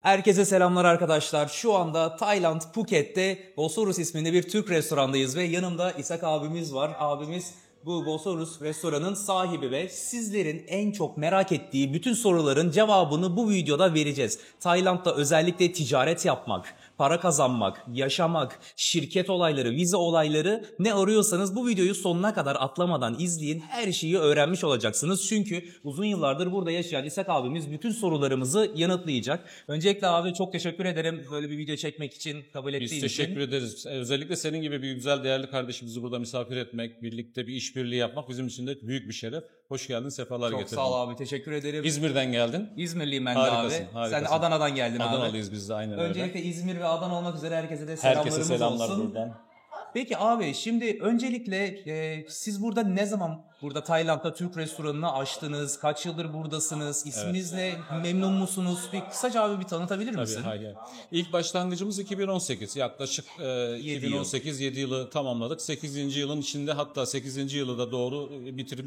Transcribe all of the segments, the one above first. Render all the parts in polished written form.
Herkese selamlar arkadaşlar. Şu anda Tayland, Phuket'te Bosorus isminde bir Türk restorandayız ve yanımda İshak abimiz var. Abimiz bu Bosorus restoranın sahibi ve sizlerin en çok merak ettiği bütün soruların cevabını bu videoda vereceğiz. Tayland'da özellikle ticaret yapmak, para kazanmak, yaşamak, şirket olayları, vize olayları ne arıyorsanız bu videoyu sonuna kadar atlamadan izleyin. Her şeyi öğrenmiş olacaksınız. Çünkü uzun yıllardır burada yaşayan İshak abimiz bütün sorularımızı yanıtlayacak. Öncelikle abi çok teşekkür ederim böyle bir video çekmek için, kabul ettiğin için. Biz teşekkür ederiz. Özellikle senin gibi bir güzel değerli kardeşimizi burada misafir etmek, birlikte bir işbirliği yapmak bizim için de büyük bir şeref. Hoş geldin, sefalar getirdin. Çok sağ ol abi, teşekkür ederim. İzmir'den geldin. İzmirliyim ben de Harikasın, abi. harikasın. Sen Adana'dan geldin abi. Adanalıyız biz de aynen öyle. Öncelikle İzmir ve Adana olmak üzere herkese de selamlarımız Herkese selamlar olsun. buradan. Peki abi şimdi öncelikle siz burada ne zaman burada Tayland'da Türk restoranını açtınız? Kaç yıldır buradasınız? İsminiz ne? Memnun musunuz? Bir kısaca abi bir tanıtabilir misin? Tabii, hayır. İlk başlangıcımız 2018. Yaklaşık 2018-7 yılı tamamladık. 8. yılın içinde, hatta 8. yılı da doğru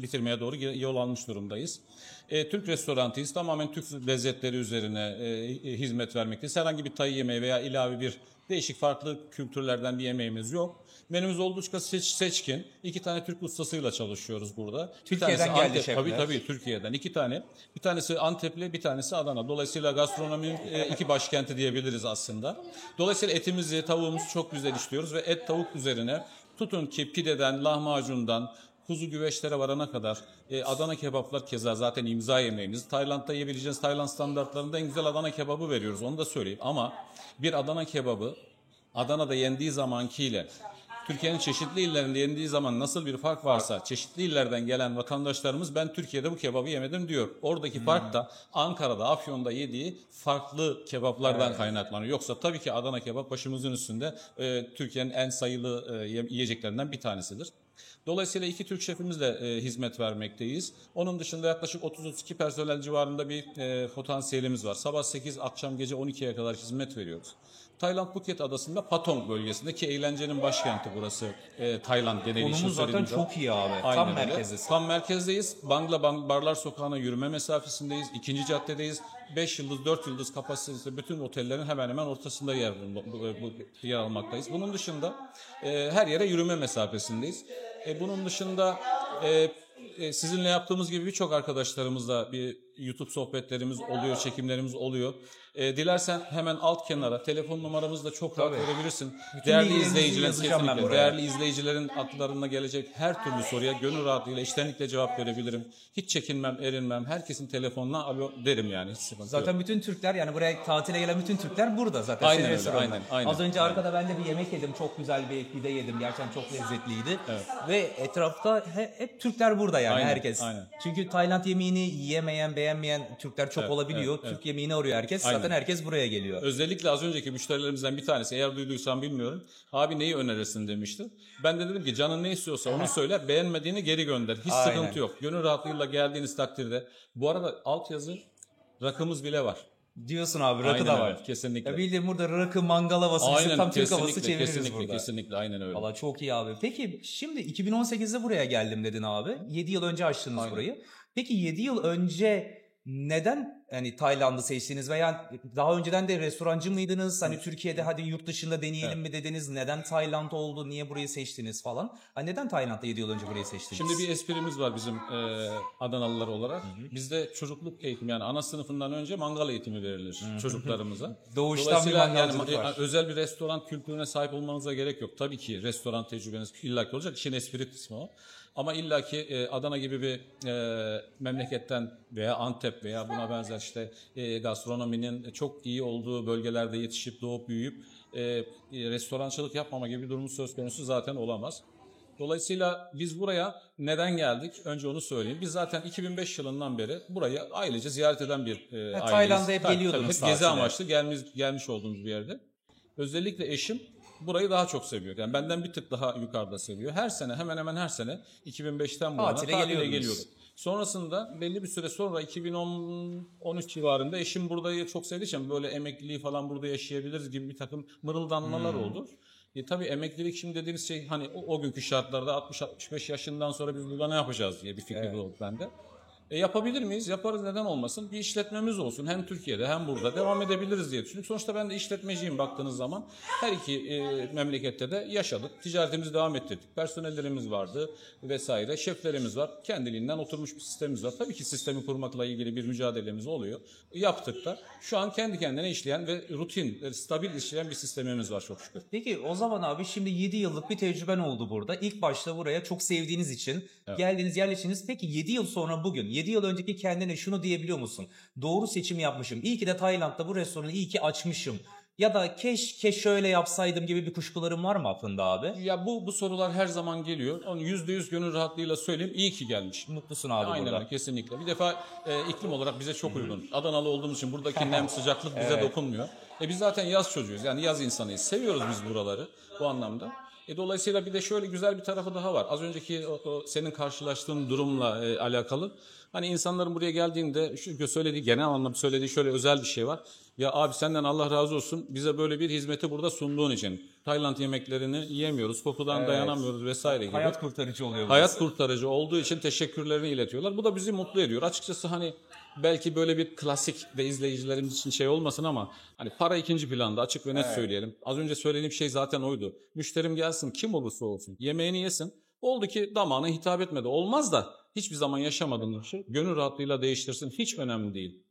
bitirmeye doğru yol almış durumdayız. Türk restorantıyız. Tamamen Türk lezzetleri üzerine hizmet vermekteyiz. Herhangi bir tay yemeği veya ilave bir değişik farklı kültürlerden bir yemeğimiz yok. Menümüz oldukça seçkin. 2 tane Türk ustasıyla çalışıyoruz burada. Türkiye'den geldi şefler. Tabii Türkiye'den 2 tane. Bir tanesi Antepli, bir tanesi Adana. Dolayısıyla gastronominin iki başkenti diyebiliriz aslında. Dolayısıyla etimizi, tavuğumuzu çok güzel işliyoruz ve et tavuk üzerine tutun ki pideden, lahmacundan, kuzu güveçlere varana kadar Adana kebaplar keza zaten imza yemeğimiz. Tayland'da yiyebileceğiniz Tayland standartlarında en güzel Adana kebabı veriyoruz. Onu da söyleyeyim. Ama bir Adana kebabı Adana'da yendiği zamankiyle Türkiye'nin çeşitli illerinde yendiği zaman nasıl bir fark varsa çeşitli illerden gelen vatandaşlarımız ben Türkiye'de bu kebabı yemedim diyor. Oradaki fark da Ankara'da, Afyon'da yediği farklı kebaplardan kaynaklanıyor. Yoksa tabii ki Adana kebap başımızın üstünde Türkiye'nin en sayılı yiyeceklerinden bir tanesidir. Dolayısıyla 2 Türk şefimizle hizmet vermekteyiz. Onun dışında yaklaşık 30-32 personel civarında bir potansiyelimiz var. Sabah 8, akşam gece 12'ye kadar hizmet veriyoruz. Tayland Phuket adasında Patong bölgesinde ki eğlencenin başkenti burası. Tayland geneli için Konumuz zaten söylediğim çok iyi abi. Aynen Tam öyle. merkezdesin. Tam merkezdeyiz. Bangla Barlar Sokağı'na yürüme mesafesindeyiz. 2. caddedeyiz. 5 yıldız, 4 yıldız kapasitesi bütün otellerin hemen hemen ortasında yer almaktayız. Bunun dışında her yere yürüme mesafesindeyiz. Bunun dışında sizinle yaptığımız gibi birçok arkadaşlarımızla bir YouTube sohbetlerimiz oluyor, çekimlerimiz oluyor. Dilersen hemen alt kenara telefon numaramızı da çok rahat verebilirsin. Değerli izleyicilerin akıllarına gelecek her türlü soruya gönül rahatlığıyla, içtenlikle cevap verebilirim. Hiç çekinmem, erinmem. Herkesin telefonuna alo derim yani. Hiç sıkıntı Zaten yok. bütün Türkler, yani buraya tatile gelen bütün Türkler burada zaten. Aynen Senin öyle, restoranında. aynen. Az önce arkada ben de bir yemek yedim. Çok güzel bir pide yedim. Gerçekten çok lezzetliydi. Evet. Ve etrafta hep Türkler burada yani, Aynen, herkes. aynen. Çünkü Tayland yemeğini yiyemeyen, beğenmeyen Türkler çok olabiliyor. evet. Türk yemeğini arıyor herkes. Aynen. Zaten herkes buraya geliyor. Özellikle az önceki müşterilerimizden bir tanesi, eğer duyduysan bilmiyorum, abi neyi önerirsin demişti. Ben de dedim ki canın ne istiyorsa onu söyle, beğenmediğini geri gönder. Hiç Aynen. sıkıntı yok. Gönül rahatlığıyla geldiğiniz takdirde. Bu arada altyazı rakımız bile var. Diyorsun abi, rakı Aynen da öyle, var. kesinlikle. Ya bildiğin burada rakı, mangal havası, bizim tam Türk havası çeviririz kesinlikle, burada. kesinlikle aynen öyle. Valla çok iyi abi. Peki şimdi 2018'de buraya geldim dedin abi. 7 yıl önce açtınız Aynen. burayı. Peki 7 yıl önce neden hani Tayland'ı seçtiniz veya daha önceden de restorancı mıydınız? Hani Türkiye'de hadi yurt dışında deneyelim mi dediniz? Neden Tayland oldu? Niye burayı seçtiniz falan? Hani neden Tayland'da 7 yıl önce burayı seçtiniz? Şimdi bir esprimiz var bizim Adanalılar olarak. Bizde çocukluk eğitimi, yani ana sınıfından önce mangal eğitimi verilir çocuklarımıza. Doğuştan bir Dolayısıyla mangalcılık var. özel bir restoran kültürüne sahip olmanıza gerek yok. Tabii ki restoran tecrübeniz illaki olacak. İşin espri kısmı o. Ama illaki Adana gibi bir memleketten veya Antep veya buna benzer işte gastronominin çok iyi olduğu bölgelerde yetişip doğup büyüyüp restorancılık yapmama gibi bir durumun söz konusu zaten olamaz. Dolayısıyla biz buraya neden geldik? Önce onu söyleyeyim. Biz zaten 2005 yılından beri burayı ailece ziyaret eden bir aileyiz. Tayyland'a hep geliyordunuz Hep gezi tatile. amaçlı gelmiş olduğumuz bir yerde. Özellikle eşim burayı daha çok seviyor. Yani benden bir tık daha yukarıda seviyor. Her sene, hemen hemen her sene 2005'ten bu yana tatile geliyorduk. Sonrasında belli bir süre sonra 2013 civarında eşim burayı çok sevdiği için böyle emekliliği falan burada yaşayabiliriz gibi bir takım mırıldanmalar oldu. Tabii emeklilik şimdi dediğimiz şey hani o günkü şartlarda 60-65 yaşından sonra biz burada ne yapacağız diye bir fikir oldu bende. Yapabilir miyiz? Yaparız, neden olmasın? Bir işletmemiz olsun. Hem Türkiye'de hem burada devam edebiliriz diye düşündük. Sonuçta ben de işletmeciyim baktığınız zaman. Her iki memlekette de yaşadık. Ticaretimizi devam ettirdik. Personellerimiz vardı vesaire. Şeflerimiz var. Kendiliğinden oturmuş bir sistemimiz var. Tabii ki sistemi kurmakla ilgili bir mücadelemiz oluyor. Yaptık da. Şu an kendi kendine işleyen ve rutin, stabil işleyen bir sistemimiz var çok şükür. Peki o zaman abi şimdi 7 yıllık bir tecrüben oldu burada. İlk başta buraya çok sevdiğiniz için geldiniz, yerleştiniz. Peki 7 yıl sonra bugün, 7 yıl önceki kendine şunu diyebiliyor musun? Doğru seçim yapmışım. İyi ki de Tayland'da bu restoranı iyi ki açmışım. Ya da keşke şöyle yapsaydım gibi bir kuşkularım var mı aklında abi? Ya bu sorular her zaman geliyor. Onu %100 gönül rahatlığıyla söyleyeyim. İyi ki gelmiş. Mutlusun abi Aynen burada. öyle, kesinlikle. Bir defa iklim olarak bize çok uygun. Adanalı olduğumuz için buradaki nem, sıcaklık bize dokunmuyor. Biz zaten yaz çocuğuyuz. Yani yaz insanıyız. Seviyoruz biz buraları bu anlamda. Dolayısıyla bir de şöyle güzel bir tarafı daha var. Az önceki o senin karşılaştığın durumla alakalı. Hani insanların buraya geldiğinde şu söylediği, genel anlamda söylediği şöyle özel bir şey var. Ya abi senden Allah razı olsun, bize böyle bir hizmeti burada sunduğun için. Tayland yemeklerini yiyemiyoruz, kokudan dayanamıyoruz vesaire gibi. Hayat kurtarıcı oluyor. Hayat kurtarıcı olduğu için teşekkürlerini iletiyorlar. Bu da bizi mutlu ediyor. Açıkçası hani belki böyle bir klasik ve izleyicilerimiz için şey olmasın ama hani para ikinci planda, açık ve net söyleyelim. Az önce söylediğim şey zaten oydu. Müşterim gelsin, kim olursa olsun, yemeğini yesin. Oldu ki damağına hitap etmedi. Olmaz da hiçbir zaman yaşamadığın şey gönül rahatlığıyla değiştirsin. Hiç önemli değil.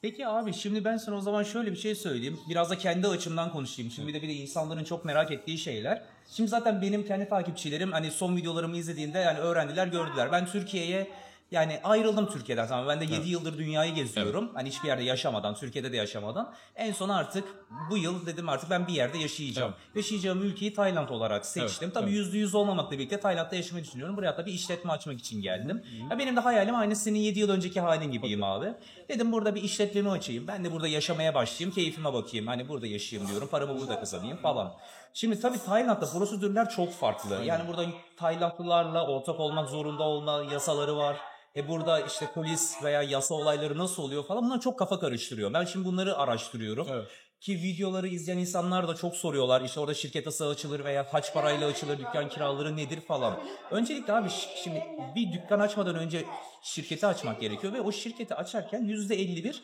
Peki abi şimdi ben sana o zaman şöyle bir şey söyleyeyim. Biraz da kendi açımdan konuşayım. Şimdi bir de insanların çok merak ettiği şeyler. Şimdi zaten benim kendi takipçilerim hani son videolarımı izlediğinde yani öğrendiler, gördüler. Ben Türkiye'ye yani ayrıldım Türkiye'den. Tamam, ben de 7 yıldır dünyayı geziyorum. Hani hiçbir yerde yaşamadan, Türkiye'de de yaşamadan. En son artık bu yıl dedim artık ben bir yerde yaşayacağım. Yaşayacağım ülkeyi Tayland olarak seçtim. Tabii %100 olmamakla birlikte Tayland'da yaşamayı düşünüyorum. Buraya da bir işletme açmak için geldim. Ya benim de hayalim aynı senin 7 yıl önceki halin gibiyim abi. Dedim burada bir işletmemi açayım. Ben de burada yaşamaya başlayayım. Keyfime bakayım. Hani burada yaşayayım diyorum. Paramı burada kazanayım falan. Şimdi tabii Tayland'da prosedürler çok farklı. Yani burada Taylandlılarla ortak olmak zorunda olma yasaları var. Burada işte polis veya yasa olayları nasıl oluyor falan, bunlar çok kafa karıştırıyor. Ben şimdi bunları araştırıyorum. Evet. Ki videoları izleyen insanlar da çok soruyorlar. İşte orada şirket nasıl açılır veya kaç parayla açılır, dükkan kiraları nedir falan. Öncelikle abi şimdi bir dükkan açmadan önce şirketi açmak gerekiyor ve o şirketi açarken %51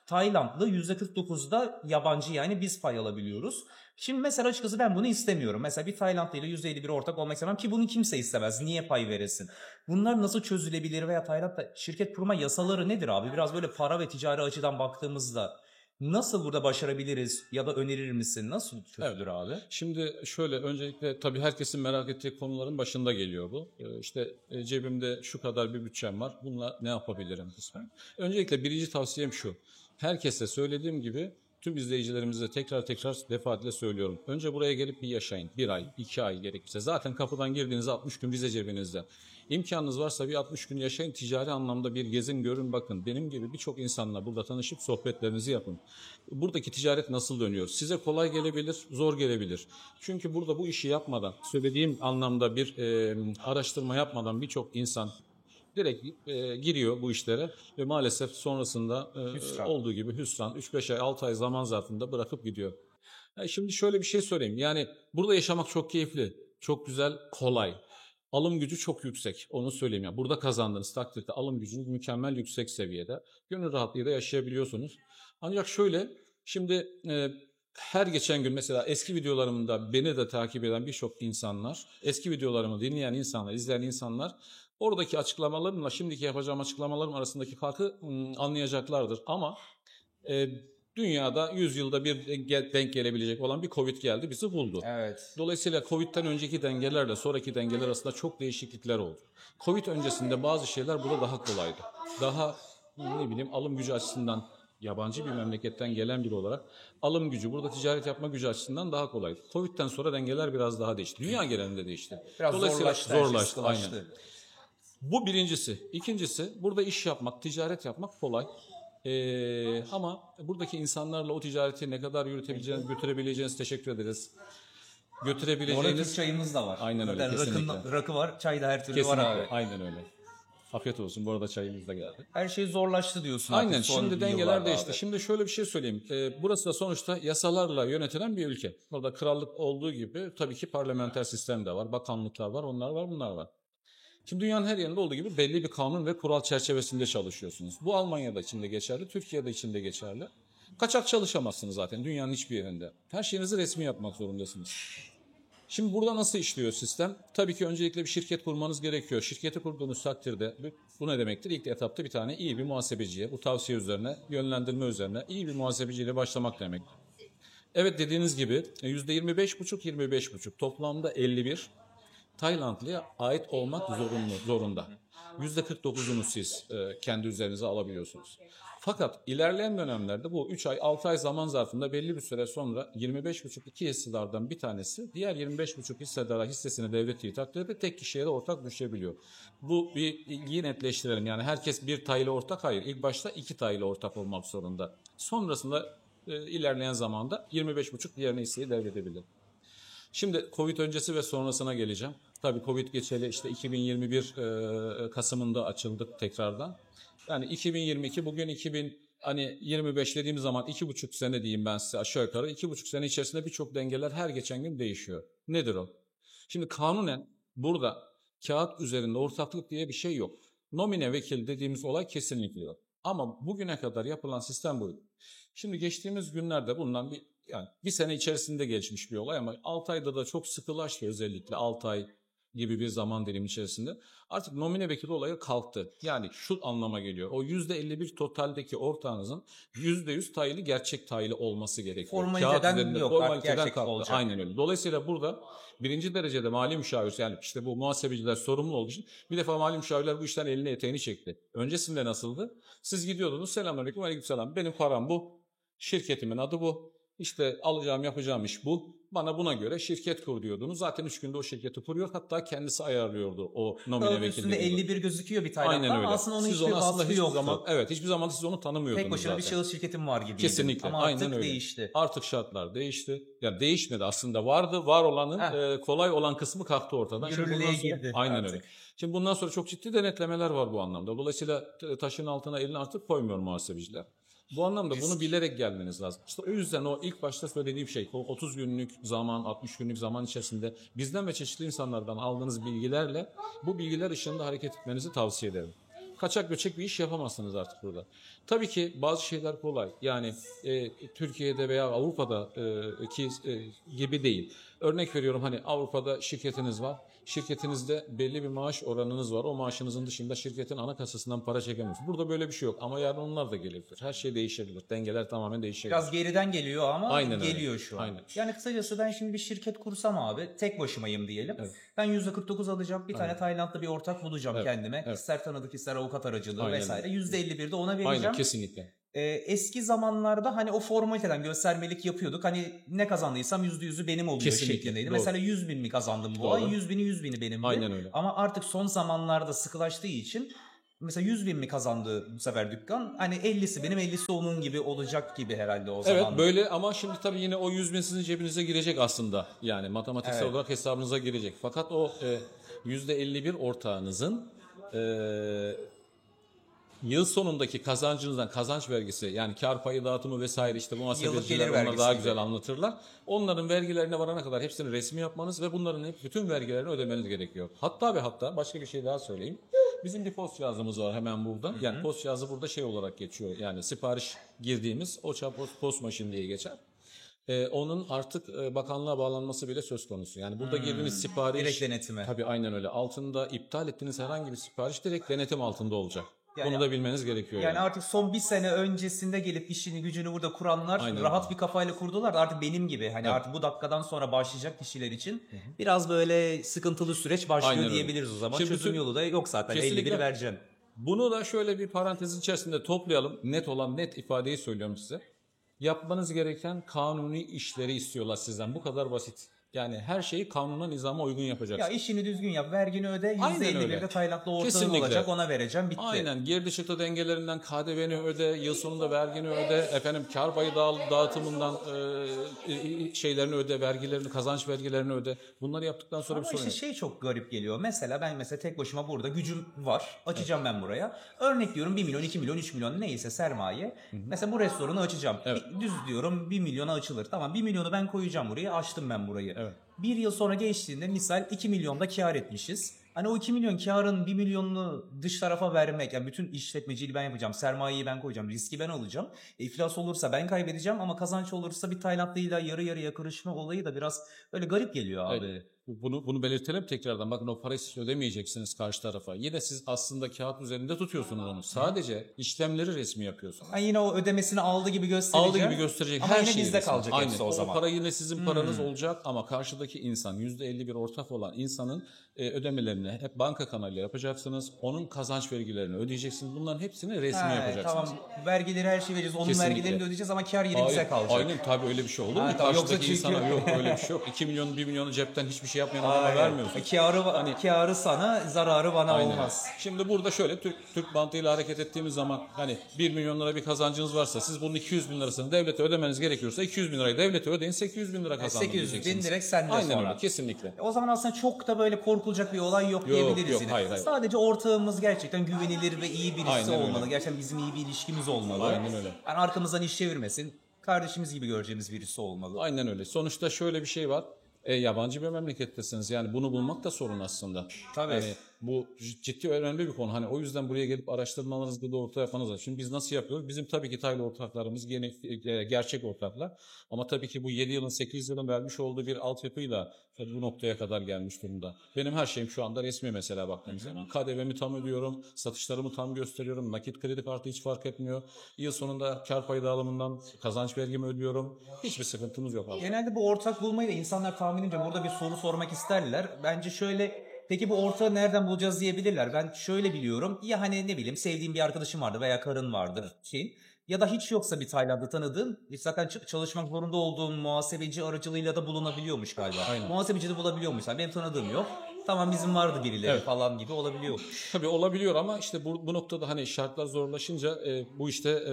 Taylandlı, %49'da yabancı, yani biz pay alabiliyoruz. Şimdi mesela açıkçası ben bunu istemiyorum. Mesela bir Taylandlı ile %51 ortak olmak istemem ki bunu kimse istemez. Niye pay veresin? Bunlar nasıl çözülebilir veya Tayland'da şirket kurma yasaları nedir abi? Biraz böyle para ve ticari açıdan baktığımızda nasıl burada başarabiliriz ya da önerir misin? Nasıl çözülür abi? Şimdi şöyle, öncelikle tabii herkesin merak ettiği konuların başında geliyor bu. İşte cebimde şu kadar bir bütçem var. Bununla ne yapabilirim kısmen. Öncelikle birinci tavsiyem şu. Herkese söylediğim gibi tüm izleyicilerimize tekrar defaatle söylüyorum. Önce buraya gelip bir yaşayın. 1 ay, 2 ay gerekirse. Zaten kapıdan girdiğinizde 60 gün vize cebinizde. İmkanınız varsa bir 60 gün yaşayın, ticari anlamda bir gezin, görün, bakın. Benim gibi birçok insanla burada tanışıp sohbetlerinizi yapın. Buradaki ticaret nasıl dönüyor? Size kolay gelebilir, zor gelebilir. Çünkü burada bu işi yapmadan, söylediğim anlamda bir araştırma yapmadan birçok insan direkt giriyor bu işlere ve maalesef sonrasında olduğu gibi hüsran 3-5 ay, 6 ay zaman zarfında bırakıp gidiyor. Şimdi şöyle bir şey söyleyeyim. Yani burada yaşamak çok keyifli, çok güzel, kolay. Alım gücü çok yüksek. Onu söyleyeyim ya. Burada kazandığınız takdirde alım gücünüz mükemmel yüksek seviyede. Gönül rahatlığıyla yaşayabiliyorsunuz. Ancak şöyle, şimdi her geçen gün mesela eski videolarımda beni de takip eden birçok insanlar, eski videolarımı dinleyen insanlar, izleyen insanlar oradaki açıklamalarımla şimdiki yapacağım açıklamalarım arasındaki farkı anlayacaklardır. Ama dünyada 100 yılda bir denk gelebilecek olan bir Covid geldi, bizi buldu. Evet. Dolayısıyla Covid'den önceki dengelerle sonraki dengeler arasında çok değişiklikler oldu. Covid öncesinde bazı şeyler burada daha kolaydı. Daha alım gücü açısından, yabancı bir memleketten gelen biri olarak alım gücü, burada ticaret yapma gücü açısından daha kolaydı. Covid'den sonra dengeler biraz daha değişti. Dünya genelinde değişti. Biraz Dolayısıyla zorlaştı. Aynen. Aynen. Bu birincisi. İkincisi, burada iş yapmak, ticaret yapmak kolay. Ama buradaki insanlarla o ticareti ne kadar yürütebileceğiniz, götürebileceğiniz, teşekkür ederiz. Götürebileceğiniz... Orada Türk çayımız da var. Aynen öyle, kesinlikle. Rakı var, çay da her türlü Kesinlikle, var abi. aynen öyle. Afiyet olsun. Bu arada çayımız da geldi. Her şey zorlaştı diyorsun. Aynen. Artık Şimdi dengeler yıllarda değişti. abi. Şimdi şöyle bir şey söyleyeyim. Burası da sonuçta yasalarla yönetilen bir ülke. Orada krallık olduğu gibi tabii ki parlamenter sistem de var. Bakanlıklar var. Onlar var. Bunlar var. Şimdi dünyanın her yerinde olduğu gibi belli bir kanun ve kural çerçevesinde çalışıyorsunuz. Bu Almanya'da içinde geçerli, Türkiye'de içinde geçerli. Kaçak çalışamazsınız zaten dünyanın hiçbir yerinde. Her şeyinizi resmi yapmak zorundasınız. Şimdi burada nasıl işliyor sistem? Tabii ki öncelikle bir şirket kurmanız gerekiyor. Şirketi kurduğunuz takdirde bu ne demektir? İlk etapta bir tane iyi bir muhasebeciye, bu tavsiye üzerine, yönlendirme üzerine iyi bir muhasebeciyle başlamak demek. Evet, dediğiniz gibi %25,5 toplamda 51 Taylandlı'ya ait olmak zorunda. %49'unu siz kendi üzerinize alabiliyorsunuz. Fakat ilerleyen dönemlerde bu 3 ay 6 ay zaman zarfında belli bir süre sonra 25,5 hissedardan bir tanesi diğer 25,5 hissedara hissesini devrettiği takdirde tek kişiye de ortak düşebiliyor. Bu bir ilgiyi netleştirelim. Yani herkes bir tayla ortak, hayır. İlk başta 2 tayla ortak olmak zorunda. Sonrasında ilerleyen zamanda 25,5 diğerine hisseyi devredebilir. Şimdi Covid öncesi ve sonrasına geleceğim. Tabii Covid geçeli işte 2021 Kasım'ında açıldık tekrardan. Yani 2022 bugün 2025 dediğim zaman 2,5 sene diyeyim ben size aşağı yukarı. 2,5 sene içerisinde birçok dengeler her geçen gün değişiyor. Nedir o? Şimdi kanunen burada kağıt üzerinde ortaklık diye bir şey yok. Nomine vekil dediğimiz olay kesinlikle yok. Ama bugüne kadar yapılan sistem buydu. Şimdi geçtiğimiz günlerde bundan bir sene içerisinde gelişmiş bir olay ama 6 ayda da çok sıkılaştı, özellikle 6 ay gibi bir zaman dilimi içerisinde. Artık nomine vekil olayı kalktı. Yani şu anlama geliyor. O %51 totaldeki ortağınızın %100 taylı, gerçek taylı olması gerekiyor. Formaliteden yok, formaliteden gerçek kalktı. olacak. Aynen öyle. Dolayısıyla burada birinci derecede mali müşavir, yani işte bu muhasebeciler sorumlu olduğu için bir defa mali müşavirler bu işten elini eteğini çekti. Öncesinde nasıldı? Siz gidiyordunuz, selamünaleyküm, aleykümselam, benim param bu, şirketimin adı bu, İşte alacağım yapacağım iş bu, bana buna göre şirket kur diyordunuz. Zaten 3 günde o şirketi kuruyor, hatta kendisi ayarlıyordu o nomine vekilliği. Üstünde 51 gözüküyor bir Tayland'da. Aynen öyle. Aslında onun siz hiçbir onu aslında vasfı hiçbir yoktu. zaman, evet, hiçbir zaman siz onu tanımıyordunuz. Tek başına zaten. bir şahıs şirketim var gibiydi. Kesinlikle. Ama Aynen artık öyle. değişti. Artık şartlar değişti. Yani değişmedi aslında. Vardı, var olanın kolay olan kısmı kalktı ortadan. Yürürlüğe girdi. Aynen artık. öyle. Şimdi bundan sonra çok ciddi denetlemeler var bu anlamda. Dolayısıyla taşın altına elini artık koymuyor muhasebeciler. Bu anlamda bunu bilerek gelmeniz lazım. İşte o yüzden o ilk başta söylediğim şey, o 30 günlük zaman, 60 günlük zaman içerisinde bizden ve çeşitli insanlardan aldığınız bilgilerle bu bilgiler ışığında hareket etmenizi tavsiye ederim. Kaçak göçek bir iş yapamazsınız artık burada. Tabii ki bazı şeyler kolay. Yani Türkiye'de veya Avrupa'da gibi değil. Örnek veriyorum, hani Avrupa'da şirketiniz var. Şirketinizde belli bir maaş oranınız var. O maaşınızın dışında şirketin ana kasasından para çekemiyorsunuz. Burada böyle bir şey yok. Ama yarın onlar da gelebilir. Her şey değişebilir. Dengeler tamamen değişebilir. Biraz geriden geliyor ama Aynen geliyor öyle. şu an. Aynen. Yani kısacası ben şimdi bir şirket kursam abi, tek başımayım diyelim. Evet. Ben %49 alacağım. Bir tane Tayland'da bir ortak bulacağım kendime. Evet. İster tanıdık, ister avukat aracılığı Aynen vesaire. öyle. %51 de ona vereceğim. Aynen, kesinlikle. Eski zamanlarda hani o formaliteden göstermelik yapıyorduk. Hani ne kazandıysam %100'ü benim oluyor Kesinlikle, şeklindeydi. doğru. Mesela 100 bin mi kazandım bu Doğru. ay? 100 bini benimdi. Aynen öyle. Ama artık son zamanlarda sıkılaştığı için mesela 100 bin mi kazandı bu sefer dükkan? Hani 50'si benim, 50'si onun gibi olacak gibi herhalde o zaman. Evet, böyle, ama şimdi tabii yine o 100 bin sizin cebinize girecek aslında. Yani matematiksel Evet. olarak hesabınıza girecek. Fakat o %51 ortağınızın yıl sonundaki kazancınızdan kazanç vergisi, yani kar payı dağıtımı vesaire, işte bu gelir muhasebeciler onlar vergisi daha gibi. güzel anlatırlar. Onların vergilerine varana kadar hepsini resmi yapmanız ve bunların bütün vergilerini ödemeniz gerekiyor. Hatta ve hatta başka bir şey daha söyleyeyim. Bizim bir post cihazımız var hemen burada. Yani post cihazı burada şey olarak geçiyor. Yani sipariş girdiğimiz Ocha Post Machine diye geçer. Onun artık bakanlığa bağlanması bile söz konusu. Yani burada girdiğiniz sipariş... Direkt denetime. Tabii, aynen öyle. Altında iptal ettiğiniz herhangi bir sipariş direkt denetim altında olacak. Yani- Bunu da bilmeniz gerekiyor. Yani artık son bir sene öncesinde gelip işini gücünü burada kuranlar rahat bir kafayla kurdular. Artık benim gibi hani artık bu dakikadan sonra başlayacak kişiler için biraz böyle sıkıntılı süreç başlıyor Aynen öyle. diyebiliriz o zaman. Şimdi Çözüm bütün- yolu da yok zaten. Kesinlikle. 51 vereceksin. Bunu da şöyle bir parantezin içerisinde toplayalım. Net ifadeyi söylüyorum size. Yapmanız gereken kanuni işleri istiyorlar sizden. Bu kadar basit. Yani her şeyi kanuna, nizama uygun Ya yapacaksın. işini düzgün yap, vergini öde, Aynen öyle. %51'de Tayland'da ortağın Kesinlikle. olacak, ona vereceğim, bitti. Aynen, girdi çıktı dengelerinden KDV'ni öde, yıl sonunda vergini öde, efendim kar payı dağıtımından şeylerini öde, vergilerini, kazanç vergilerini öde. Bunları yaptıktan sonra Ama bir sorun işte yok. şey çok garip geliyor. Mesela ben tek başıma burada gücüm var. Açacağım ben buraya. Örnek diyorum 1 milyon, 2 milyon, 3 milyon neyse sermaye. Mesela bu restoranı açacağım. Evet. Düz diyorum 1 milyona açılır. Tamam, 1 milyonu ben koyacağım buraya. Açtım ben burayı. Evet. Bir yıl sonra geçtiğinde misal 2 milyonda kar etmişiz. Hani o 2 milyon karın 1 milyonunu dış tarafa vermek, yani bütün işletmeciliği ben yapacağım, sermayeyi ben koyacağım, riski ben alacağım. İflas olursa ben kaybedeceğim ama kazanç olursa bir Taylandlı'yla yarı yarıya karışma olayı da biraz böyle garip geliyor abi. Evet. Bunu belirtelim tekrardan. Bakın o parayı siz ödemeyeceksiniz karşı tarafa. Yine siz aslında kağıt üzerinde tutuyorsunuz onu. Sadece işlemleri resmi yapıyorsunuz. Ben yine o ödemesini aldı gibi göstereceğim. Aldı gibi gösterecek ama her yine şey bizde resmi. kalacak Aynen. hepsi o zaman. para yine sizin paranız olacak ama karşıdaki insan %50 bir ortak olan insanın ödemelerini hep banka kanalıyla yapacaksınız. Onun kazanç vergilerini ödeyeceksiniz. Bunların hepsini resmi yapacaksınız. Tamam, vergileri her şeyi vereceğiz. Onun Kesinlikle. vergilerini de ödeyeceğiz ama kar yine bize kalacak. Aynen tabii öyle bir şey olur mu? Ha, tamam, Karşıdaki yoksa çünkü- insana yok öyle bir şey yok. 2 milyon 1 milyonu cepten hiçbir şey yapmayan adama vermiyorsun. Karı sana, zararı bana Aynen. olmaz. Şimdi burada şöyle Türk mantığıyla hareket ettiğimiz zaman hani 1 milyon lira bir kazancınız varsa siz bunun 200 bin lirasını devlete ödemeniz gerekiyorsa 200 bin lirayı devlete ödeyin 800 bin lira kazandın 800 bin diyeceksiniz. direkt sende Aynen sonra. öyle kesinlikle. O zaman aslında çok da böyle korkulacak bir olay yok diyebiliriz yok, yine. hayır. Sadece ortağımız gerçekten güvenilir ve iyi birisi Aynen öyle. olmalı. Gerçekten bizim iyi bir ilişkimiz olmalı. Aynen öyle. Yani arkamızdan iş çevirmesin. Kardeşimiz gibi göreceğimiz birisi olmalı. Aynen öyle. Sonuçta şöyle bir şey var. Yabancı bir memlekettesiniz. Yani bunu bulmak da sorun aslında. Tabii. Yani bu ciddi önemli bir konu. Hani o yüzden buraya gelip araştırmalarınızı da ortaya yapmanız lazım. Şimdi biz nasıl yapıyoruz? Bizim tabii ki Taylı ortaklarımız gerçek ortaklar. Ama tabii ki bu 7 yılın 8 yılın vermiş olduğu bir altyapıyla bu noktaya kadar gelmiş durumda. Benim her şeyim şu anda resmi mesela baktığınız zaman. KDV'mi tam ödüyorum, satışlarımı tam gösteriyorum, nakit kredi kartı hiç fark etmiyor. Yıl sonunda kar payı dağılımından kazanç vergimi ödüyorum. Hiçbir sıkıntımız yok abi. Genelde bu ortak bulmayı da insanlar tahminimce burada bir soru sormak isterler. Bence şöyle, peki bu ortağı nereden bulacağız diyebilirler. Ben şöyle biliyorum. Ya hani ne bileyim sevdiğim bir arkadaşım vardır veya karın vardır şey. Ya da hiç yoksa bir Tayland'da tanıdığın, zaten çalışmak zorunda olduğun muhasebeci aracılığıyla da bulunabiliyormuş galiba. Aynen. Muhasebeci de bulabiliyormuş. Yani benim tanıdığım yok. Tamam, bizim vardı birileri Evet. falan gibi olabiliyor. Tabii olabiliyor ama işte bu noktada hani şartlar zorlaşınca bu işte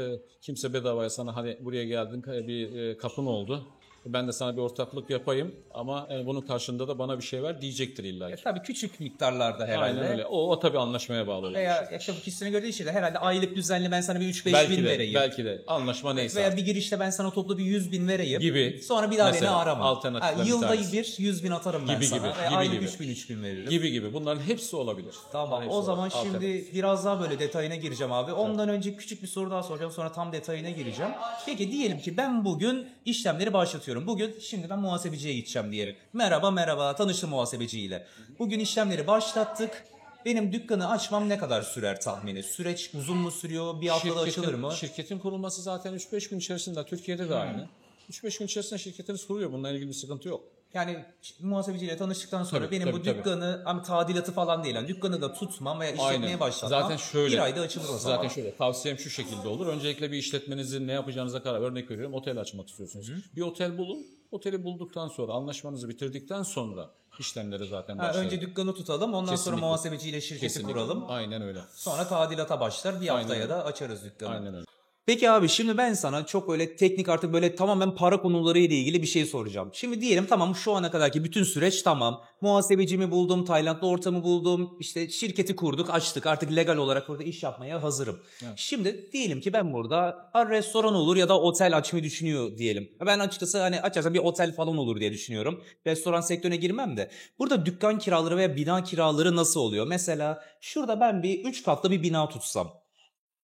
kimse bedavaya sana hani buraya geldin bir kapın oldu. Ben de sana bir ortaklık yapayım ama bunun karşında da bana bir şey ver diyecektir illa ki. Tabii küçük miktarlarda herhalde. Aynen öyle. O tabii anlaşmaya bağlı olur. Veya işte bu kişisine göre değişir de herhalde aylık düzenli ben sana bir 3-5 Belki bin de, vereyim. belki de anlaşma neyse. Veya bir girişte ben sana toplu bir 100 bin vereyim. Gibi. Sonra bir daha beni Mesela arama. alternatifler bir Yılda tanesi. bir 100 bin atarım ben Gibi sana. gibi, Veya gibi aylık gibi. 3 bin veririm. Gibi. Bunların hepsi olabilir. Tamam, Hepsi o zaman olabilir. şimdi biraz daha böyle detayına gireceğim abi. Ondan önce küçük bir soru daha soracağım, sonra tam detayına gireceğim. Peki diyelim ki ben bugün işlemleri başlatıyorum. Bugün şimdi ben muhasebeciye gideceğim diyelim. Merhaba tanıştım muhasebeciyle. Bugün işlemleri başlattık. Benim dükkanı açmam ne kadar sürer tahmini? Süreç uzun mu sürüyor? Bir haftada açılır mı? Şirketin kurulması zaten 3-5 gün içerisinde. Türkiye'de de aynı. 3-5 gün içerisinde şirketiniz kuruyor. Bununla ilgili bir sıkıntı yok. Yani muhasebeciyle tanıştıktan sonra Tabii, benim tabii, bu dükkanı ama tadilatı falan değil. Yani dükkanı da tutmam veya işletmeye Aynen. başlatmam. Zaten şöyle. Bir ayda açılır o zaman. Zaten şöyle. Tavsiyem şu şekilde olur. Öncelikle bir işletmenizin ne yapacağınıza karar. Örnek veriyorum. Otel açmak istiyorsunuz. Bir otel bulun. Oteli bulduktan sonra, anlaşmanızı bitirdikten sonra işlemleri zaten başlar. Önce dükkanı tutalım, ondan sonra Kesinlikle. muhasebeciyle şirketi Kesinlikle. kuralım. Aynen öyle. Sonra tadilata başlar. Bir haftaya öyle. da açarız dükkanı. Aynen öyle. Peki abi, şimdi ben sana çok öyle teknik, artık böyle tamamen para konuları ile ilgili bir şey soracağım. Şimdi diyelim tamam, şu ana kadarki bütün süreç tamam. Muhasebecimi buldum, Tayland'da ortamı buldum, işte şirketi kurduk, açtık, artık legal olarak burada iş yapmaya hazırım. Evet. Şimdi diyelim ki ben burada restoran olur ya da otel açmayı düşünüyor diyelim. Ben açıkçası hani açarsam bir otel falan olur diye düşünüyorum. Restoran sektörüne girmem de. Burada dükkan kiraları veya bina kiraları nasıl oluyor? Mesela şurada ben bir 3 katlı bir bina tutsam.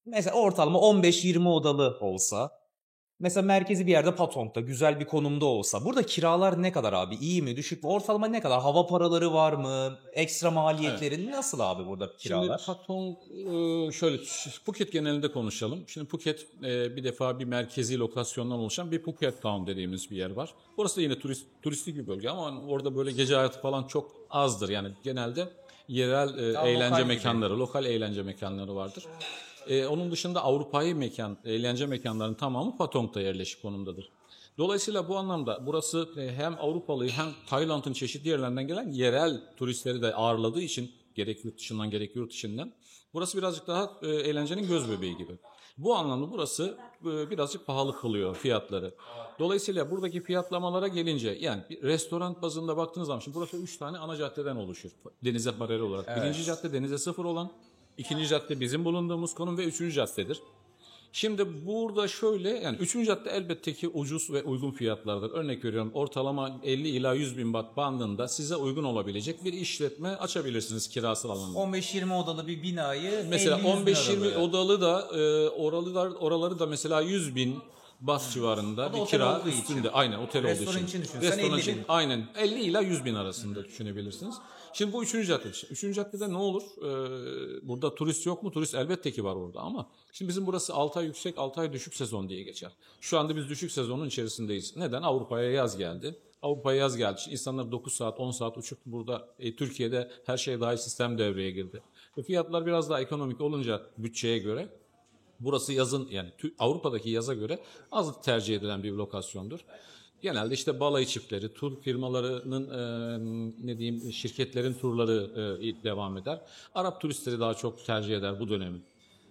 Mesela ortalama 15-20 odalı olsa. Mesela merkezi bir yerde, Patong'da güzel bir konumda olsa. Burada kiralar ne kadar abi? İyi mi, düşük mü? Ortalama ne kadar? Hava paraları var mı? Ekstra maliyetleri nasıl abi burada kiralar? Şimdi Patong şöyle Phuket genelinde konuşalım. Şimdi Phuket bir defa bir merkezi lokasyondan oluşan bir Phuket Town dediğimiz bir yer var. Burası da yine turistik bir bölge ama orada böyle gece hayatı falan çok azdır. Yani genelde yerel eğlence lokal gibi. mekanları, lokal eğlence mekanları vardır. Onun dışında Avrupa'yı eğlence mekanlarının tamamı Patong'da yerleşik konumdadır. Dolayısıyla bu anlamda burası hem Avrupalıyı hem Tayland'ın çeşitli yerlerinden gelen yerel turistleri de ağırladığı için, gerek yurt dışından gerek yurt içinden, burası birazcık daha eğlencenin göz bebeği gibi. Bu anlamda burası birazcık pahalı kılıyor fiyatları. Dolayısıyla buradaki fiyatlamalara gelince, yani bir restoran bazında baktığınız zaman, şimdi burası 3 tane ana caddeden oluşur denize paralel olarak. Evet. Birinci cadde denize sıfır olan, ikinci cadde bizim bulunduğumuz konum ve üçüncü caddedir. Şimdi burada şöyle, yani 3. cadde elbette ki ucuz ve uygun fiyatlardır. Örnek veriyorum, ortalama 50 ila 100 bin baht bandında size uygun olabilecek bir işletme açabilirsiniz kirasal alanda. 15-20 odalı bir binayı Mesela 50-100 bin 15-20 arası. odalı da oraları da mesela 100 bin baht civarında O da bir otel kira olduğu için. üstünde. Aynen, otel olduğu Restoran için. için düşünsen Restoran 50 için bin. aynen 50 ila 100 bin arasında düşünebilirsiniz. Şimdi bu 3. cadde. 3. caddede ne olur? Burada turist yok mu? Turist elbette ki var orada ama şimdi bizim burası 6 ay yüksek, 6 ay düşük sezon diye geçer. Şu anda biz düşük sezonun içerisindeyiz. Neden? Avrupa'ya yaz geldi. Avrupa'ya yaz geldi. Şimdi insanlar 9 saat, 10 saat uçup burada Türkiye'de her şeye dahil sistem devreye girdi. Fiyatlar biraz daha ekonomik olunca bütçeye göre burası yazın, yani Avrupa'daki yaza göre az tercih edilen bir lokasyondur. Genelde işte balayı çiftleri, tur firmalarının ne diyeyim, şirketlerin turları devam eder. Arap turistleri daha çok tercih eder bu dönemi.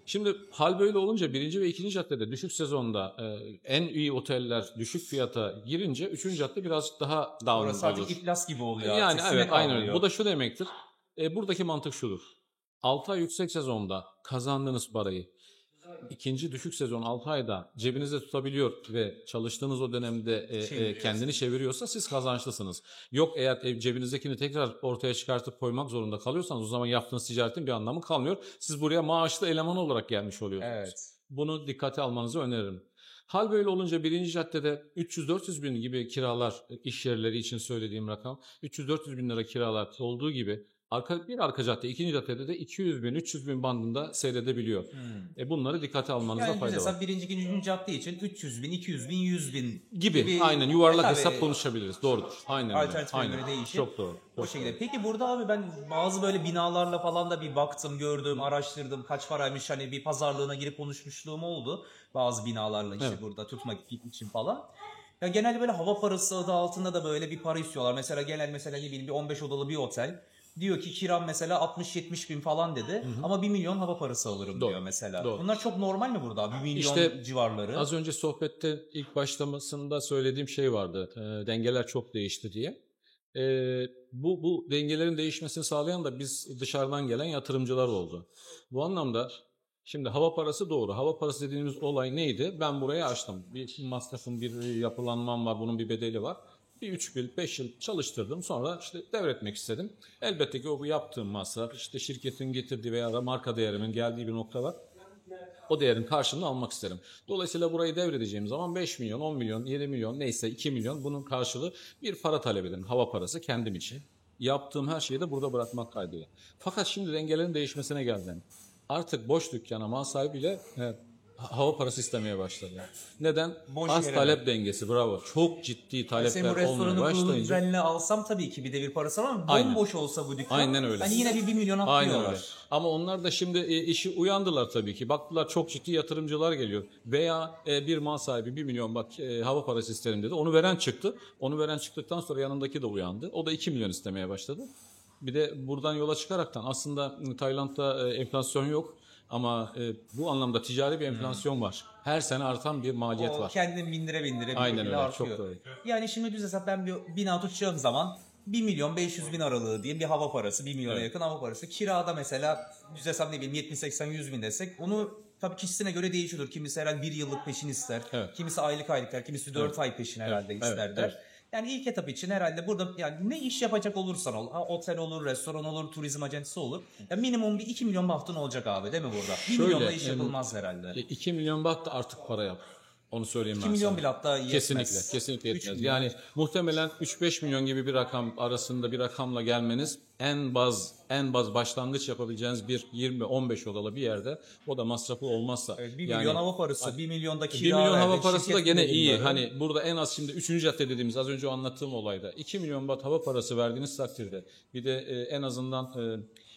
Şimdi hal böyle olunca 1. ve 2. caddede düşük sezonda en iyi oteller düşük fiyata girince 3. cadde birazcık daha down Orası olur. artık iflas gibi oluyor. Yani artık. evet, Sinek aynen öyle. avlıyor. Bu da şu demektir. Buradaki mantık şudur. 6 ay yüksek sezonda kazandığınız parayı 2. düşük sezon 6 ayda cebinizde tutabiliyor ve çalıştığınız o dönemde kendini çeviriyorsa siz kazançlısınız. Yok, eğer cebinizdekini tekrar ortaya çıkartıp koymak zorunda kalıyorsanız o zaman yaptığınız ticaretin bir anlamı kalmıyor. Siz buraya maaşlı eleman olarak gelmiş oluyorsunuz. Evet. Bunu dikkate almanızı öneririm. Hal böyle olunca 1. caddede 300-400 bin gibi kiralar, iş yerleri için söylediğim rakam, 300-400 bin lira kiralar olduğu gibi arka cadde, 2. caddede de 200 bin, 300 bin bandında seyredebiliyor. Bunları dikkate almanızda Yani fayda var. mesela 1. 2. cadde için 300 bin, 200 bin, 100 bin Gibi, aynen yuvarlak tabii, hesap konuşabiliriz. Doğrudur. Aynen öyle. alternatiflere Aynen. göre değişir. Çok doğru. O Çok şekilde. doğru. Peki burada abi ben bazı böyle binalarla falan da bir baktım, gördüm, araştırdım. Kaç paraymış, hani bir pazarlığına girip konuşmuşluğum oldu. Bazı binalarla işte Evet. burada tutmak için falan. Ya genelde böyle hava parası adı altında da böyle bir para istiyorlar. Mesela mesela ne bileyim bir 15 odalı bir otel. Diyor ki kiram mesela 60-70 bin falan dedi. Ama 1 milyon hava parası alırım Doğru. diyor mesela. Doğru. Bunlar çok normal mi burada? 1 milyon İşte civarları. Az önce sohbette ilk başlamasında söylediğim şey vardı. Dengeler çok değişti diye. Bu dengelerin değişmesini sağlayan da biz dışarıdan gelen yatırımcılar oldu. Bu anlamda şimdi hava parası doğru. Hava parası dediğimiz olay neydi? Ben burayı açtım. Bir masrafım, bir yapılanmam var. Bunun bir bedeli var. Bir 3 yıl, 5 yıl çalıştırdım. Sonra işte devretmek istedim. Elbette ki bu yaptığım masraf, işte şirketin getirdiği veya da marka değerimin geldiği bir nokta var. O değerin karşılığını almak isterim. Dolayısıyla burayı devredeceğim zaman 5 milyon, 10 milyon, 7 milyon neyse 2 milyon bunun karşılığı bir para talep ederim. Hava parası kendim için. Yaptığım her şeyi de burada bırakmak kaydıyla. Fakat şimdi dengelerin değişmesine geldim. Artık boş dükkana mal sahibiyle hava parası istemeye başladı. Neden? Boş Az yere talep dengesi, bravo. Çok ciddi Senin bu talepler olmaya restoranı kurulu başlayınca. düzenle alsam tabii ki bir de bir parası var ama Aynen. bomboş olsa bu dükkan. Aynen öyle. Hani yine bir 1 milyon Aynen atlıyorlar. öyle. Ama onlar da şimdi işi uyandılar tabii ki. Baktılar çok ciddi yatırımcılar geliyor. Veya bir mal sahibi 1 milyon bak hava parası isterim dedi. Onu veren çıktı. Onu veren çıktıktan sonra yanındaki de uyandı. O da 2 milyon istemeye başladı. Bir de buradan yola çıkaraktan aslında Tayland'da enflasyon yok. Ama bu anlamda ticari bir enflasyon var. Her sene artan bir maliyet O var. kendin bindire bir Aynen şekilde öyle, artıyor. çok doğru. Yani şimdi düz hesap ben bir bina tutacağım zaman 1 milyon 500 bin aralığı diye bir hava parası, 1 milyona Evet. yakın hava parası. Kirada mesela düz hesap ne bileyim 70-80-100 bin desek onu tabii kişisine göre değişiyor. Kimisi herhalde 1 yıllık peşin ister. Evet. Kimisi aylık der. Kimisi 4 ay peşin herhalde Evet, ister der. evet. Yani ilk etap için herhalde burada yani ne iş yapacak olursan ol. Otel olur, restoran olur, turizm ajansı olur. Ya minimum bir 2 milyon bahtın olacak abi değil mi burada? 1 Şöyle, milyonla iş yapılmaz herhalde. 2 milyon baht da artık para yap. Onu söyleyeyim 2 ben milyon sana. bile hatta yetmez. Kesinlikle 3 yetmez. milyon. Yani muhtemelen 3-5 milyon gibi bir rakam arasında bir rakamla gelmeniz en baz başlangıç yapabileceğiniz bir 20-15 odalı bir yerde, o da masrafı olmazsa. Evet, 1 yani, milyon hava parası, 1 milyon da 1 kira milyon hava verdi, parası da şirket gene giderleri. iyi. Hani burada en az şimdi 3. cadde dediğimiz az önce anlattığım olayda 2 milyon baht hava parası verdiğiniz takdirde bir de en azından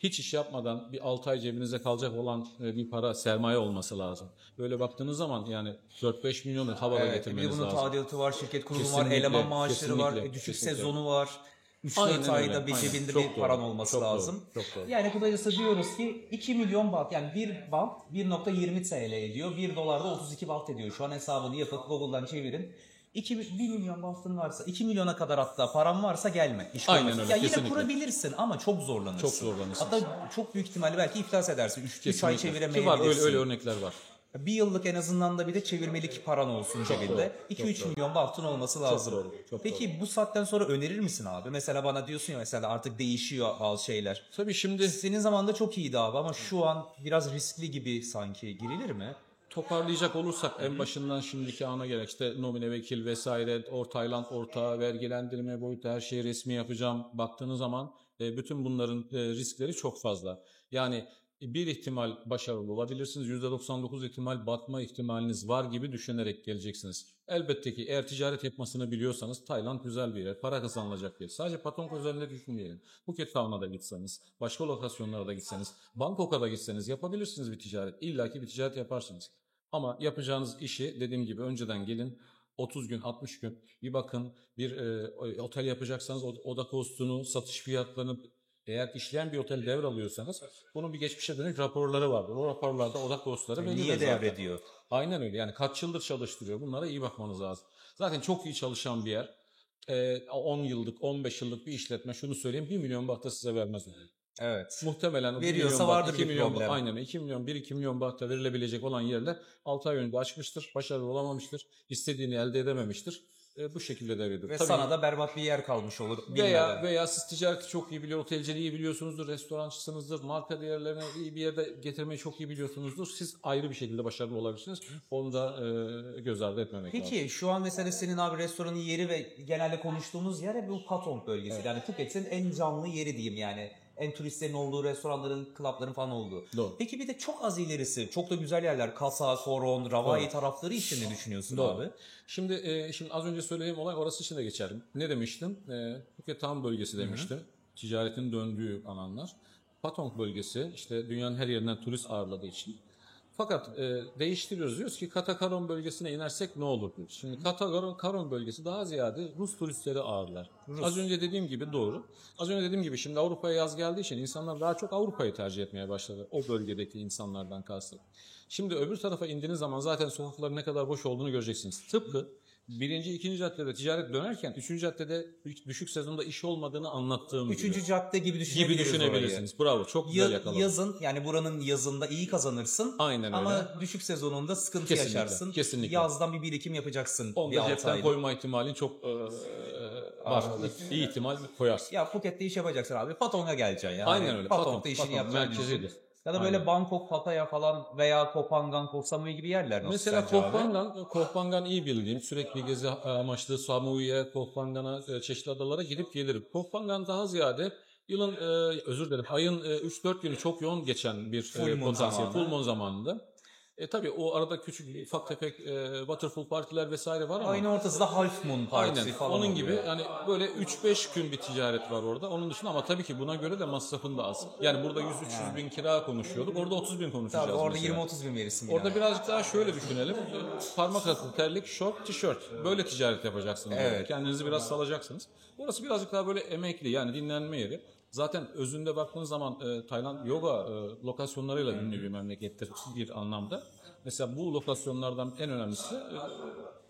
hiç iş yapmadan bir 6 ay cebinize kalacak olan bir para, sermaye olması lazım. Böyle baktığınız zaman yani 4-5 milyonu havada Evet, bir de getirmeniz bunun lazım. tadilatı var, şirket kurulu var, Kesinlikle, eleman maaşları var, kesinlikle, düşük kesinlikle. sezonu var. 3-4 Aynen öyle, ayda bir aynen. cebinde Çok bir doğru, paran olması çok doğru, lazım. çok doğru. Yani kısacası diyoruz ki 2 milyon baht yani 1 baht 1.20 TL ediyor. 1 dolar da 32 baht ediyor. Şu an hesabını yapıp Google'dan çevirin. 1 milyon bahtın varsa 2 milyona kadar hatta param varsa gelme. İş Aynen kurmak. öyle, Ya yine kesinlikle. kurabilirsin ama çok zorlanırsın. Çok zorlanırsın. Hatta çok büyük ihtimalle belki iflas edersin. 3 ay Kesinlikle. Ki çeviremeyebilirsin. var öyle örnekler var. Bir yıllık en azından da bir de çevirmelik paran olsun cebinde. 2-3 milyon bahtın olması lazım. doğru, çok Peki bu saatten sonra önerir misin abi? Mesela bana diyorsun ya, mesela artık değişiyor bazı şeyler. Tabii şimdi Senin zamanında çok iyiydi abi ama şu an biraz riskli gibi sanki. Girilir mi? toparlayacak olursak en başından şimdiki ana gerek işte nomine vekil vesaire, Tayland ortağı, vergilendirme boyutu her şeyi resmi yapacağım baktığınız zaman bütün bunların riskleri çok fazla. Yani bir ihtimal başarılı olabilirsiniz, %99 ihtimal batma ihtimaliniz var gibi düşünerek geleceksiniz. Elbette ki eğer ticaret yapmasını biliyorsanız Tayland güzel bir yer, para kazanılacak bir yer. Sadece Patong özelinde düşünmeyelim. Phuket Town'a da gitseniz, başka lokasyonlara da gitseniz, Bangkok'a da gitseniz yapabilirsiniz bir ticaret. İlla ki bir ticaret yaparsınız. Ama yapacağınız işi dediğim gibi önceden gelin, 30 gün 60 gün bir bakın, bir otel yapacaksanız oda kostunu, satış fiyatlarını, eğer işleyen bir otel devralıyorsanız bunun bir geçmişe dönük raporları vardır. O raporlarda oda kostları bellidir Niye zaten. devrediyor? Aynen öyle, yani kaç yıldır çalıştırıyor, bunlara iyi bakmanız lazım. Zaten çok iyi çalışan bir yer, 10 yıllık 15 yıllık bir işletme, şunu söyleyeyim, 1 milyon baht da size vermez. Evet. Muhtemelen Veriyorsa vardır bir problem. aynen 2 milyon 1-2 milyon bahta verilebilecek olan yerler 6 ay önce açmıştır. Başarılı olamamıştır. İstediğini elde edememiştir. Bu şekilde devrediyor. Ve Tabii, sana da berbat bir yer kalmış olur. veya siz ticareti çok iyi biliyor, otelciliği iyi biliyorsunuzdur, restorançısınızdır, marka değerlerini iyi bir yerde getirmeyi çok iyi biliyorsunuzdur. Siz ayrı bir şekilde başarılı olabilirsiniz. Onu da göz ardı etmemek lazım. Peki şu an mesela senin abi restoranın yeri ve genelde konuştuğumuz yer hep bu Patong bölgesi. Evet. Yani Phuket'in en canlı yeri diyeyim yani. En turistlerin olduğu, restoranların, klapların falan olduğu. Doğru. Peki bir de çok az ilerisi, çok da güzel yerler. Kasa, Koron, Ravai Doğru. tarafları için ne düşünüyorsun Doğru. abi? Şimdi az önce söylediğim olay orası için de geçerli. Ne demiştim? Phuket Town bölgesi demiştim. Ticaretin döndüğü alanlar. Patong bölgesi işte dünyanın her yerinden turist ağırladığı için. Fakat değiştiriyoruz. Diyoruz ki Katakaron bölgesine inersek ne olur diyoruz. Şimdi Katakaron bölgesi daha ziyade Rus turistleri ağırlar. Az önce dediğim gibi doğru. Az önce dediğim gibi şimdi Avrupa'ya yaz geldiği için insanlar daha çok Avrupa'yı tercih etmeye başladı. O bölgedeki insanlardan kastım. Şimdi öbür tarafa indiğiniz zaman zaten sokakların ne kadar boş olduğunu göreceksiniz. Tıpkı birinci, ikinci caddede ticaret dönerken üçüncü caddede düşük sezonda iş olmadığını anlattığım Üçüncü cadde gibi düşünebilirsiniz. Orayı. Bravo, çok güzel yakaladın. Yazın yani buranın yazında iyi kazanırsın. Aynen ama öyle. düşük sezonunda sıkıntı Kesinlikle, yaşarsın. kesinlikle. Yazdan bir birikim yapacaksın. Onda cepten koyma ihtimalin çok var. İyi ihtimal koyarsın. Ya Phuket'te iş yapacaksın abi. Patong'a geleceksin ya. Aynen öyle. Patong'da işini yapacaksın. Merkezidir. Ya da böyle Bangkok, Pattaya falan veya Koh Phangan, Koh Samui gibi yerler nasıl mesela sence abi? Koh Phangan iyi bildiğim, sürekli gezi amaçlı Samui'ye, Koh Phangan'a, çeşitli adalara gidip gelirim. Koh Phangan daha ziyade yılın, ayın 3-4 günü çok yoğun geçen bir potansiyel. Full moon zamanında. Tabii o arada küçük ufak tefek waterfall partiler vesaire var ama. Aynı ortasında half moon partisi aynen, falan onun oluyor. gibi yani böyle 3-5 gün bir ticaret var orada. Onun dışında ama tabii ki buna göre de masrafın da az. Yani burada 100-300 bin kira konuşuyorduk. Orada 30 bin konuşacağız. Tabii orada mesela. 20-30 bin verirsin. Orada birazcık daha şöyle düşünelim. Parmak arası terlik, şort, tişört. Böyle ticaret yapacaksınız. Evet. Kendinizi biraz salacaksınız. Burası birazcık daha böyle emekli, yani dinlenme yeri. Zaten özünde baktığınız zaman Tayland yoga lokasyonlarıyla ünlü bir memlekettir bir anlamda. Mesela bu lokasyonlardan en önemlisi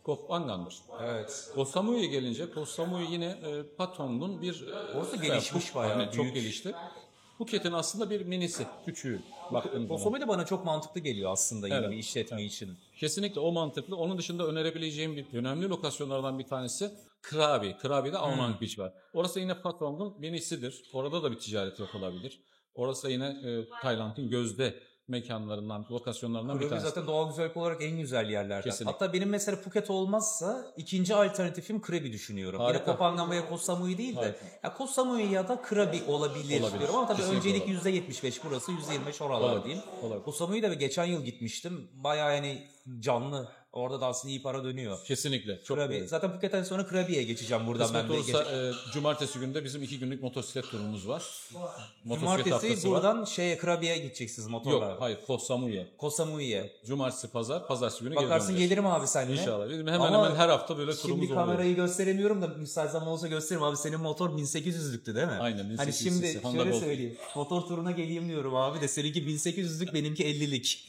Koh Phangan'dır. Evet. Koh Samui'ye gelince, Koh Samui yine Patong'un bir... Orası gelişmiş bayağı büyük. Çok gelişti. Phuket'in aslında bir minisi, küçüğü. Koh Samui de bana çok mantıklı geliyor aslında yeni bir işletme için. Kesinlikle o mantıklı. Onun dışında önerebileceğim bir önemli lokasyonlardan bir tanesi Krabi. Krabi'de Aonang Beach var. Orası yine Patong'un minisidir. Orada da bir ticaret yapılabilir. Orası yine Tayland'ın gözde mekanlarından, lokasyonlarından bir tanesi. Zaten doğal güzellik olarak en güzel yerlerden. Kesinlikle. Hatta benim mesela Phuket olmazsa ikinci alternatifim Krabi düşünüyorum. Harika. Yine Koh Phangan veya Koh Samui değil de ya Koh Samui ya da Krabi olabilir diyorum ama tabii Kesinlikle öncelik %75 burası, %25 oralar diyeyim. Koh Samui'ye de geçen yıl gitmiştim. Bayağı yani canlı. Orada da aslında iyi para dönüyor. Kesinlikle. Çok Krabi. Zaten Phuket'ten sonra Krabi'ye geçeceğim buradan kısmet ben de. olursa cumartesi günde bizim 2 günlük motosiklet turumuz var. Cumartesi buradan Krabi'ye gideceksiniz motorla. Yok, hayır, Koh Samui'ye. Koh Samui'ye. Cumartesi, pazartesi günü Bakarsın gelirim abi seninle. İnşallah. Bizim hemen her hafta böyle turumuz oluyor. Şimdi kamerayı gösteremiyorum da müsait zaman olsa gösteririm abi. Senin motor 1800'lüktü değil mi? Aynen, 1800'lü. Hani şimdi şöyle söyleyeyim. Motor turuna geleyim diyorum abi de seninki 1800'lük, benimki 50'lik.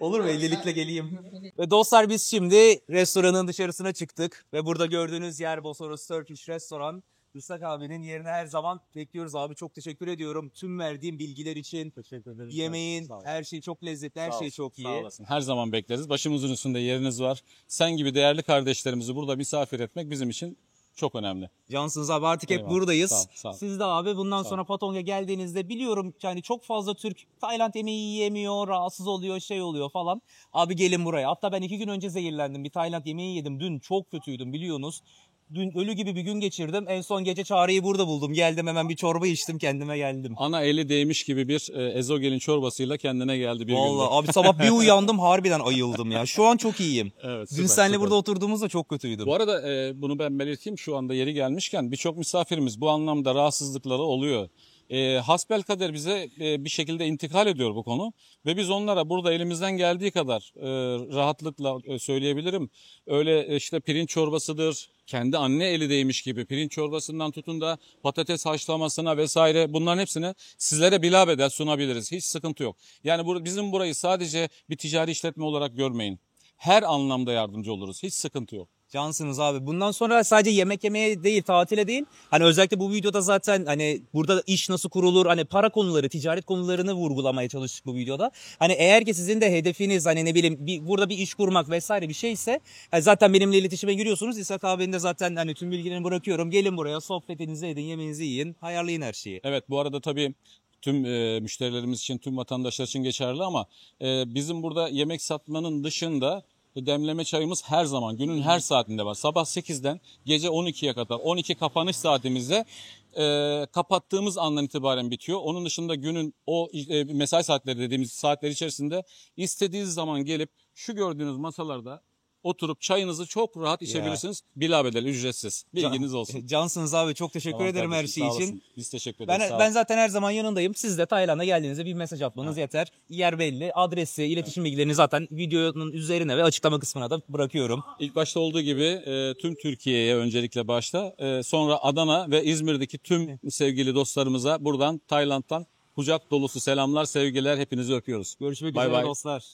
Olur mu? 50'likle geleyim. Ve dostlar biz şimdi restoranın dışarısına çıktık. Ve burada gördüğünüz yer Bosporus Turkish Restoran. İshak abinin yerine her zaman bekliyoruz abi. Çok teşekkür ediyorum. Tüm verdiğim bilgiler için. Teşekkür ederim. Yemeğin, Sağ ol. her şey çok lezzetli, her Sağ şey olsun, çok iyi. Sağ olasın. Her zaman bekleriz. Başımızın üstünde yeriniz var. Sen gibi değerli kardeşlerimizi burada misafir etmek bizim için çok önemli. Cansınız abi, artık hep Eyvallah. buradayız. Sağ ol, sağ ol. Siz de abi bundan Sağ ol. sonra Patong'a geldiğinizde biliyorum yani çok fazla Türk Tayland yemeği yiyemiyor, rahatsız oluyor, şey oluyor falan. Abi gelin buraya. Hatta ben 2 gün önce zehirlendim. Bir Tayland yemeği yedim. Dün çok kötüydüm biliyorsunuz. Dün ölü gibi bir gün geçirdim. En son gece Çağrı'yı burada buldum. Geldim hemen bir çorba içtim, kendime geldim. Ana eli değmiş gibi bir ezogelin çorbasıyla kendine geldi bir Vallahi günde. abi sabah bir uyandım, harbiden ayıldım ya. Şu an çok iyiyim. Evet, Dün süper, seninle süper. burada oturduğumuzda çok kötüydüm. Bu arada bunu ben belirteyim, şu anda yeri gelmişken birçok misafirimiz bu anlamda rahatsızlıkları oluyor. Hasbelkader bize bir şekilde intikal ediyor bu konu ve biz onlara burada elimizden geldiği kadar rahatlıkla söyleyebilirim. Öyle işte pirinç çorbasıdır, kendi anne eli değmiş gibi pirinç çorbasından tutun da patates haşlamasına vesaire, bunların hepsini sizlere bilabedel sunabiliriz. Hiç sıkıntı yok. Yani bizim burayı sadece bir ticari işletme olarak görmeyin. Her anlamda yardımcı oluruz. Hiç sıkıntı yok. Cansınız abi. Bundan sonra sadece yemek yemeye değil, tatile değil. Hani özellikle bu videoda zaten hani burada iş nasıl kurulur, hani para konuları, ticaret konularını vurgulamaya çalıştık bu videoda. Hani eğer ki sizin de hedefiniz hani ne bileyim burada bir iş kurmak vesaire bir şeyse zaten benimle iletişime giriyorsunuz. İshak abinin de zaten hani tüm bilgilerini bırakıyorum. Gelin buraya, sohbetinizi edin, yemeğinizi yiyin, ayarlayın her şeyi. Evet, bu arada tabii tüm müşterilerimiz için, tüm vatandaşlar için geçerli ama bizim burada yemek satmanın dışında demleme çayımız her zaman, günün her saatinde var. Sabah 8'den gece 12'ye kadar, 12 kapanış saatimizde kapattığımız andan itibaren bitiyor. Onun dışında günün o mesai saatleri dediğimiz saatler içerisinde istediğiniz zaman gelip şu gördüğünüz masalarda oturup çayınızı çok rahat içebilirsiniz. Bilabedel ücretsiz. Bilginiz olsun. Cansınız abi, çok teşekkür Tamam ederim her kardeşim, şey sağ için. olasın. Biz teşekkür ederiz. Ben zaten her zaman yanındayım. Siz de Tayland'a geldiğinizde bir mesaj atmanız yeter. Yer belli. Adresi, iletişim bilgilerini zaten videonun üzerine ve açıklama kısmına da bırakıyorum. İlk başta olduğu gibi tüm Türkiye'ye öncelikle başta, sonra Adana ve İzmir'deki tüm sevgili dostlarımıza buradan Tayland'dan kucak dolusu selamlar, sevgiler, hepinizi öpüyoruz. Görüşmek Bay üzere bay. dostlar.